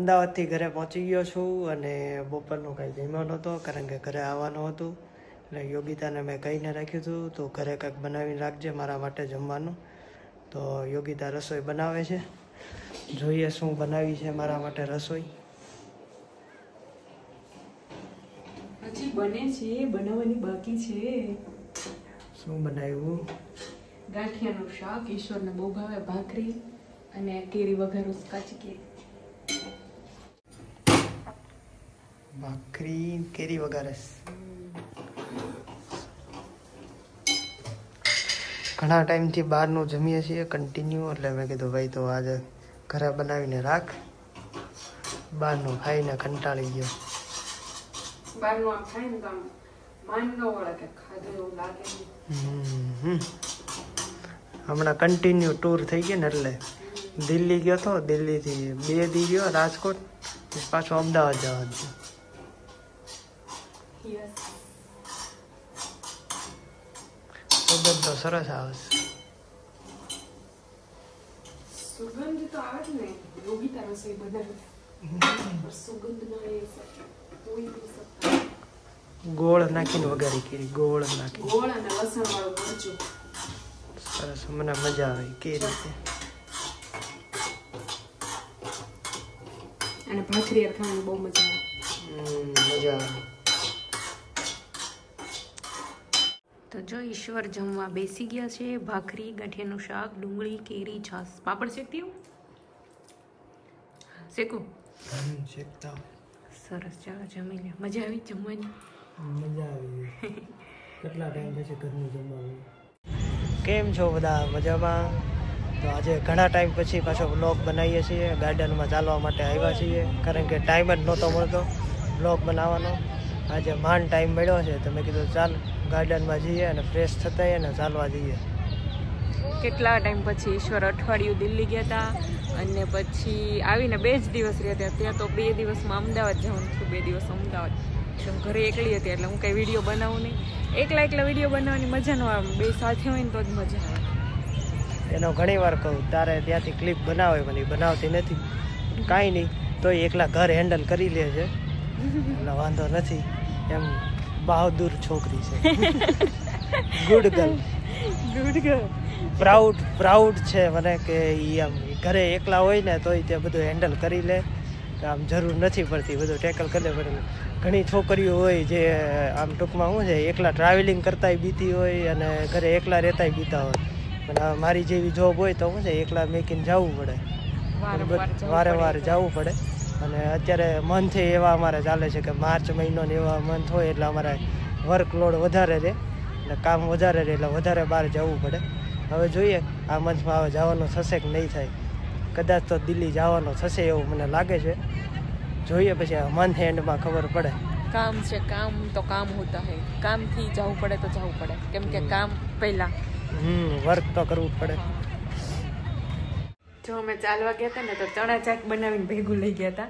અમદાવાદથી ઘરે પહોંચી ગયો છું અને બપોરનું કાંઈ જમ્યો નહોતો કારણ કે ઘરે આવવાનું હતું. એટલે યોગિતાને મેં કહીને રાખ્યું હતું તો ઘરે કંઈક બનાવીને રાખજે મારા માટે જમવાનું. તો યોગિતા રસોઈ બનાવે છે. જોઈએ શું બનાવી છે મારા માટે રસોઈ. હજી બને છે, બનાવવાની બાકી છે. શું બનાવ્યું? ગાંઠિયાનું શાક, ઈશ્વરને બહુ ભાવે, ભાખરી અને કેરી વઘારું કાચી કેરી. ભાખરી કેરી વઘારસ. ઘણા ટાઈમથી બહારનું જમીએ છીએ કન્ટિન્યુ, એટલે મેં કીધું ભાઈ તો આજે ઘરે બનાવીને રાખ. બહારનું ખાઈને કંટાળી ગયો. બહારનું આમ ખાય ને તો આમ માન ન વળે કે ખાધું એવું લાગે નહીં. હમણાં કન્ટિન્યુ ટૂર થઈ ગઈ ને એટલે દિલ્હી ગયો હતો, દિલ્હીથી 2 દી ગયો રાજકોટ, પાછો અમદાવાદ જવાનું છે. સુગંધ તો સરસ આવે છે. સુગંધ તો આવે જ ને, યોગિતા રસોઈ બનાવે. સુગંધ ના એ કોઈ ગોળ નાખીને વઘારી કેરી, ગોળ નાખી, ગોળ અને લસણ વાળું મરચું. સરસ, મને મજા આવે કેરી છે. અને ભાખરી ખાવાની બહુ મજા આવે. મજા આવે. તો જો ઈશ્વર જમવા બેસી ગયા છે. ભાખરી, ગાંઠિયાનું શાક, ડુંગળી, કેરી, છાસ, પાપડ શેકતી હું શેકું. શેકતા સરસ, ચાલો જમી લે. મજા આવી જમવાની? મજા આવી. કેટલા ટાઈમ પછી ઘરનું જમવાનું. કેમ છો બધા? મજામાં? તો આજે ઘણા ટાઈમ પછી પાછો વ્લોગ બનાવીએ છીએ. ગાર્ડનમાં ચાલવા માટે આવ્યા છીએ કારણ કે ટાઈમ જ નહોતો મળતો વ્લોગ બનાવવાનો. આજે માંડ ટાઈમ મળ્યો છે તો મેં કીધું ચાલ ગાર્ડનમાં જઈએ અને ફ્રેશ થતા અને ચાલવા જઈએ. કેટલા ટાઈમ પછી ઈશ્વર અઠવાડિયું દિલ્હી ગયા હતા અને પછી આવીને 2 જ દિવસ રહ્યા હતા. ત્યાં તો 2 દિવસમાં અમદાવાદ જવાનું થયું. 2 દિવસ અમદાવાદ. એટલે હું ઘરે એકલી હતી એટલે હું કંઈ વિડીયો બનાવું નહીં. એકલા વિડીયો બનાવવાની મજા ન આવે. 2 સાથે હોય ને તો જ મજા આવે. એનો ઘણી વાર કહું તારે ત્યાંથી ક્લિપ બનાવે મને બનાવતી નથી. કાંઈ નહીં, તોય એકલા ઘર હેન્ડલ કરી લે છે એટલે વાંધો નથી. એમ બહાદુર છોકરી છે. Good girl. પ્રાઉડ છે મને કે એ આમ ઘરે એકલા હોય ને તોય તે બધું હેન્ડલ કરી લે. આમ જરૂર નથી પડતી, બધું ટેકલ કરી લે. પડે ઘણી છોકરીઓ હોય જે આમ ટૂંકમાં શું છે એકલા ટ્રાવેલિંગ કરતાંય બીતી હોય અને ઘરે એકલા રહેતાંય બીતા હોય. પણ મારી જેવી જોબ હોય તો શું છે એકલા મેકીને જવું પડે, વારંવાર જવું પડે. અને અત્યારે મંથ એવા અમારે ચાલે છે કે માર્ચ મહિનો ને એવા મંથ હોય એટલે અમારે વર્કલોડ વધારે રહે એટલે કામ વધારે રહે એટલે વધારે બહાર જવું પડે. હવે જોઈએ આ મંથમાં હવે જવાનું થશે કે નહીં થાય. કદાચ તો દિલ્હી જવાનો થશે એવું મને લાગે છે. જોઈએ પછી આ મંથ એન્ડમાં ખબર પડે. કામ છે, કામ તો કામ હોતા હૈ. કામથી જવું પડે તો જવું પડે કેમ કે કામ પહેલા વર્ક તો કરવું પડે. જો અમે ચાલવા ગયા હતા ને તો ચણા ચાક બનાવીને ભેગું લઈ ગયા હતા.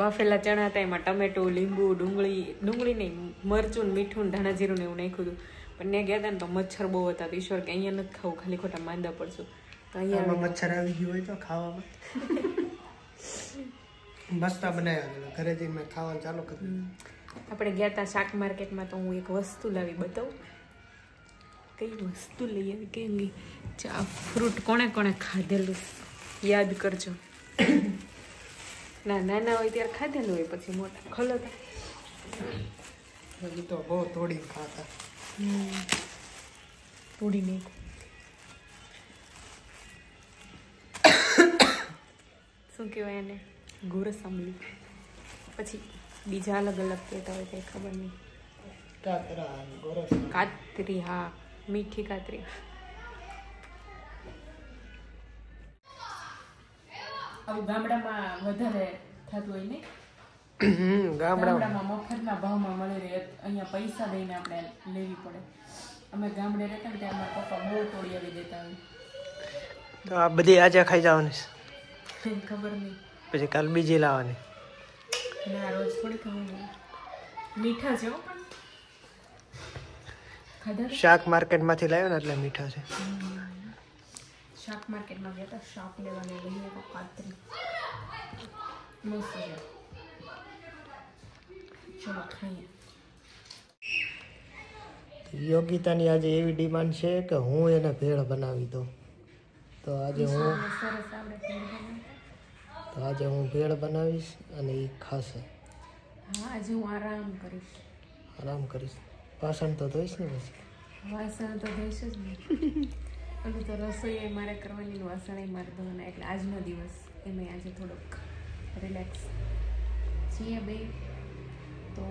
બાફેલા ચણા હતા, એમાં ટમેટું, લીંબુ, ડુંગળી નહીં, મરચું, મીઠું, ધાણા જીરું ને એવું નાખ્યું હતું. પણ ત્યાં ગયા હતા ને તો મચ્છર બહુ હતા. ઈશ્વર કે અહીંયા નથી ખાવું, ખાલી ખોટા માંદા પડશું. તો અહીંયા મચ્છર આવી ગયું હોય તો ખાવામાં મસ્ત બનાવ્યા. ઘરે જઈને મેં ખાવાનું ચાલુ કર્યું. આપણે ગયા હતા શાક માર્કેટમાં તો હું એક વસ્તુ લાવી બતાવું. કઈ વસ્તુ લઈ આવી કેમ ગઈ? આ ફ્રૂટ કોણે કોણે ખાધેલું યાદ કરજો. નાના હોય ત્યારે ખાધેલું હોય, પછી મોટા ખોલો તો બહુ તોડી ખાતા. તોડી નહીં. શું કહેવાય એને? ગોરસ આંબલી. પછી બીજા અલગ અલગ કહેતા હોય કંઈ ખબર નહીં. કાતરી, હા, મીઠી કાતરી. હવે ગામડામાં વધારે થતું હોય ને, ગામડામાં મફતના ભાવમાં મળી રહે. અહીંયા પૈસા દઈને આપણે લેવી પડે. અમે ગામડે રહેતા ને ત્યાં મારા પપ્પા બહુ તોડી આવી દેતા હોય. તો આ બધી આજે ખાઈ જવાની ખબર નહીં, પછી કાલ બીજી લાવવાની. ના, રોજ થોડી ખાવું. મીઠા છે પણ ખાધા. શાક માર્કેટમાંથી લાવ્યો ને એટલે મીઠા છે. શાક માર્કેટમાં ગયા હતા શાક લેવાને, લઈએ તો કાતરી. મસ્ત છે. ચલો ખાઈએ. યોગિતાની આજે એવી ડિમાન્ડ છે કે હું એને ભેળ બનાવી દઉં. તો આજે હું સરસ આપણે ભેળ ભેળ બનાવીશ અને એ ખાશે. હા, આજે હું આરામ કરીશ. વાસણ તો ધોઈશ ને પછી. વાસણ તો ધોઈશ જ ને. અને તો રસોઈ મારે કરવાની, વાસણ મારે ધોવાના, એટલે આજનો દિવસ એમાં આજે થોડોક રિલેક્સ છીએ બે. તો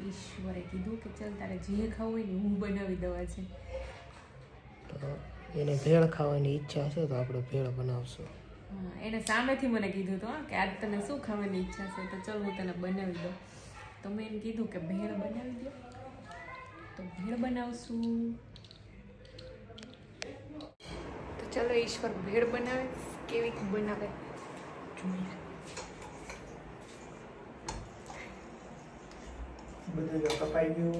ઈશ્વરે કીધું કે ચાલ તારે જે ખાવું હોય ને હું બનાવી દવા છે. તો એને ભેળ ખાવાની ઈચ્છા છે તો આપણે ભેળ બનાવશું. હા, એને સામેથી મને કીધું હતું કે આજ તને શું ખાવાની ઈચ્છા છે, તો ચાલ હું તને બનાવી દઉં. તો મેં એને કીધું કે ભેળ બનાવી દો, તો ભેળ બનાવશું. તો ચલો ઈશ્વર ભેળ બનાવે, કેવી બનાવે જોઈએ. બધું કપાઈ ગયું.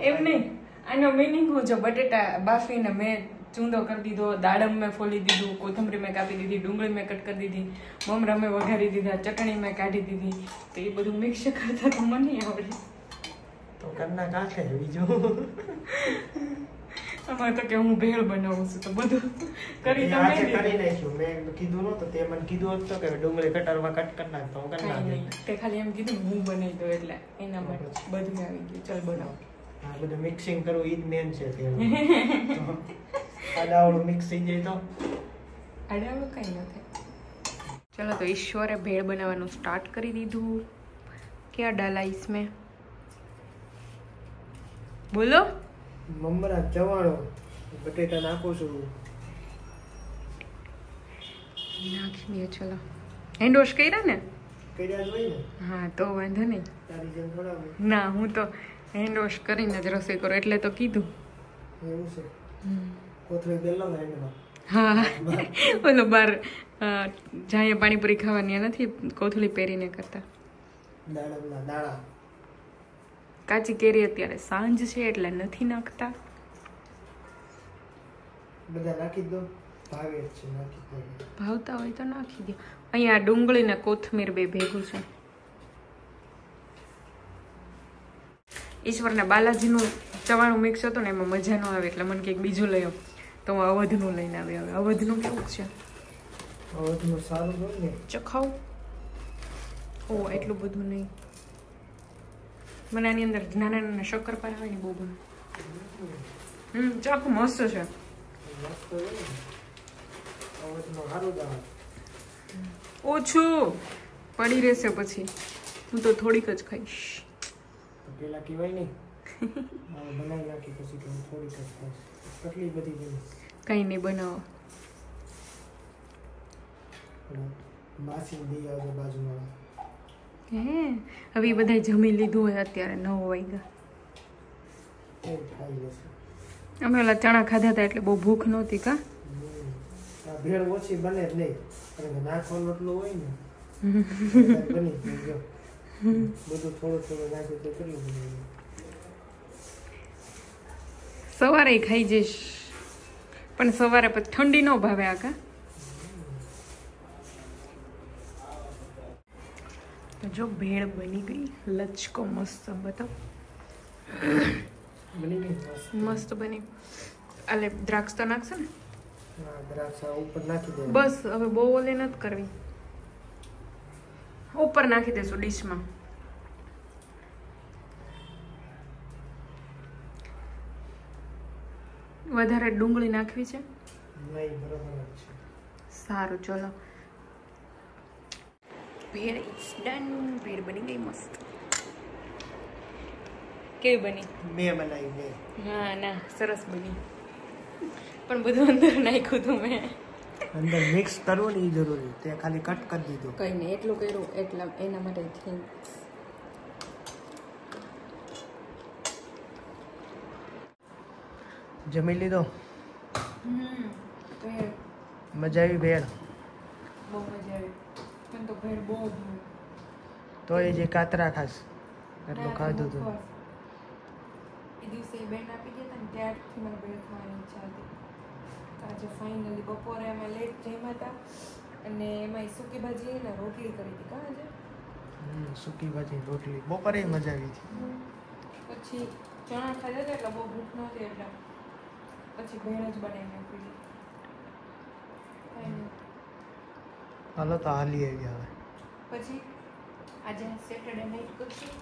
એમ નહીં, આનો મિનિંગ હું જો બટેટા બાફીને મેં ચૂંદો કરી દીધો, દાડમ મેં ફોલી દીધું, કોથમરી મેં કાપી દીધી, ડુંગળી મેં કટ કરી દીધી, મમરા મેં વઘારી દીધા, ચટણી મેં કાઢી દીધી. તો એ બધું મિક્સ કરતા તો મને આવડે. તો કરના કાંઠે બીજું અમારે તો કે હું ભેળ બનાવું છું, તો બધું કરી તો કરી નાખ્યું. મેં કીધું નતું, તે મને કીધું હોત તો કે ડુંગળી કટરમાં કટ કરી નાખતો હું કરી નાખી. તે ખાલી એમ કીધું હું બનાવી દઉં, એટલે એના માટે બધું આવી ગયું. ચાલ બનાવો. હા, બધું મિક્સિંગ કરવું ઈ જ મેન છે. આડાવડું મિક્સ થઈ જાય તો આડાવડું કઈ ન થાય. ચલો તો ઈશ્વરે ભેળ બનાવવાનું સ્ટાર્ટ કરી દીધું. ક્યાં ડાલા इसमें બોલો. મમરા ચવાણો બટેટા નાખું છું. નાખી દે. ચલો હેન્ડ વોશ કર્યા ને? કર્યા જ હોય ને. હા, તો વાંધો નહીં. તારી જેમ થોડા હોય. ના, હું તો હેન્ડ વોશ કરીને જ રસોઈ કરું, એટલે તો કીધું. એવું છે. કોથળી બેલો ને એમાં. હા, બોલો બાર જ્યાં પાણીપુરી ખાવાની નથી કોથળી પહેરીને કરતા. દાડમના દાણા. કાચી કેરી અત્યારે સાંજ છે એટલે નથી નાખતા. બધા નાખી દો. ભાવે જ છે, નાખી દો. ભાવતા હોય તો નાખી દો. અહીંયા ડુંગળી ને કોથમીર બે ભેગું છે. ઈશ્વરના બાલાજીનું ચવાણું મિક્સ હતું ને એમાં મજા ન આવે, એટલે મને કંઈક બીજું લઈ આવ. તો હું અવધનું લઈને આવી. હવે અવધનું કેવું છે? અવધનું સારું હોય ને. ચખાવ. ઓ એટલું બધું નહીં. મને આની અંદર નાના નાના શક્કરપારા હોય ને બહુ ગમે. ચાખું મસ્ત છે. ઓછું પડી રહેશે પછી. હું તો થોડીક જ ખાઈશ. પેલા કહેવાય નહીં બનાવી નાખી પછી કે હું થોડીક જ ખાઈશ. કેટલી બધી બની. કંઈ નહીં બનાવો. માસી દી આવજો બાજુમાં. હે હવે એ બધા જમી લીધું હોય અત્યારે 9 વાગ્યા. અમે ઓલા ચણા ખાધા હતા એટલે બહુ ભૂખ નહોતી. કા ભેળ ઓછી બને જ નહીં, નાખવાનું એટલું હોય ને બની ગયો. બધું થોડું થોડું નાખ્યું તો કેટલું બને. સવારે ખાઈ જઈશ, પણ સવારે પછી ઠંડી ન ભાવે. આ કા જો ભેળ બની ગઈ, લચકો મસ્ત. બતાવ. મસ્ત બની. એટલે દ્રાક્ષ તો નાખશે ને? દ્રાક્ષ ઉપર નાખી દે. બસ હવે બહુ ઓલી નથી કરવી. ઉપર નાખી દેશું ડીશમાં. વધારે ડુંગળી નાખવી છે? નહીં, બરોબર છે. સારું, ચલો. ભેળ ઇટ્સ ડન. ભેળ બની ગઈ મસ્ત. કેવી બની? મેં બનાવી મેં. હા ના, સરસ બની. પણ બધું અંદર નાખ્યું હતું મેં. અંદર મિક્સ કરવું ને એ જરૂરી. તે ખાલી કટ કરી દીધું. કઈ નહીં, એટલું કર્યું એટલા એના માટે થેન્ક્સ. જમી લીધો? મજા આવી ભેળ? બહુ મજા આવી. પણ તો ભેળ બહુ તો એ જે કાતરા ખાસ એટલું ખાધું હતું. એ દિવસે બેન આપી ગયા હતા ને ત્યારથી મને ભેળ ખાવાની ઈચ્છા હતી. આજે ફાઇનલી બપોરે અમે લેટ જમ્યા હતા અને એમાં સૂકી ભાજી ને રોટલી કરી હતી. કાં આજે સૂકી ભાજી રોટલી બપોરે મજા આવી હતી. પછી ચણા ખાધા હતા એટલે બહુ ભૂખ નહોતી એટલે પછી ભેળ જ બનાવી નાખી. હાલો તો હાલી આવી હવે પછી આજે સેટરડે નાઇટ કરશું.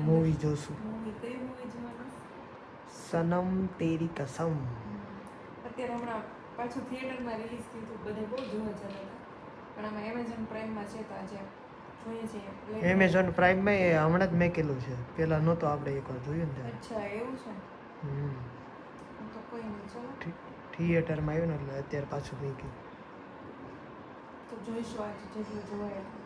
મૂવી જોશું. મૂવી કઈ મૂવી જોવાનું? સનમ તેરી કસમ. અત્યારે હમણાં પાછું થિયેટરમાં રિલીઝ થયું હતું, બધા બહુ જોવા જતા હતા. પણ આમાં એમેઝોન પ્રાઇમમાં છે તો આજે જોઈએ છીએ. એમેઝોન પ્રાઇમમાં હમણાં જ મેકેલું છે, પેલા નહોતો, આપણે એકવાર જોયું ને અચ્છા એવું છે. હમ તો કોઈ નહીં, ચલો થિયેટરમાં આવ્યું ને એટલે અત્યારે પાછું મેં કીધું તો જોઈશું આજે જેટલું જોવાય એટલું.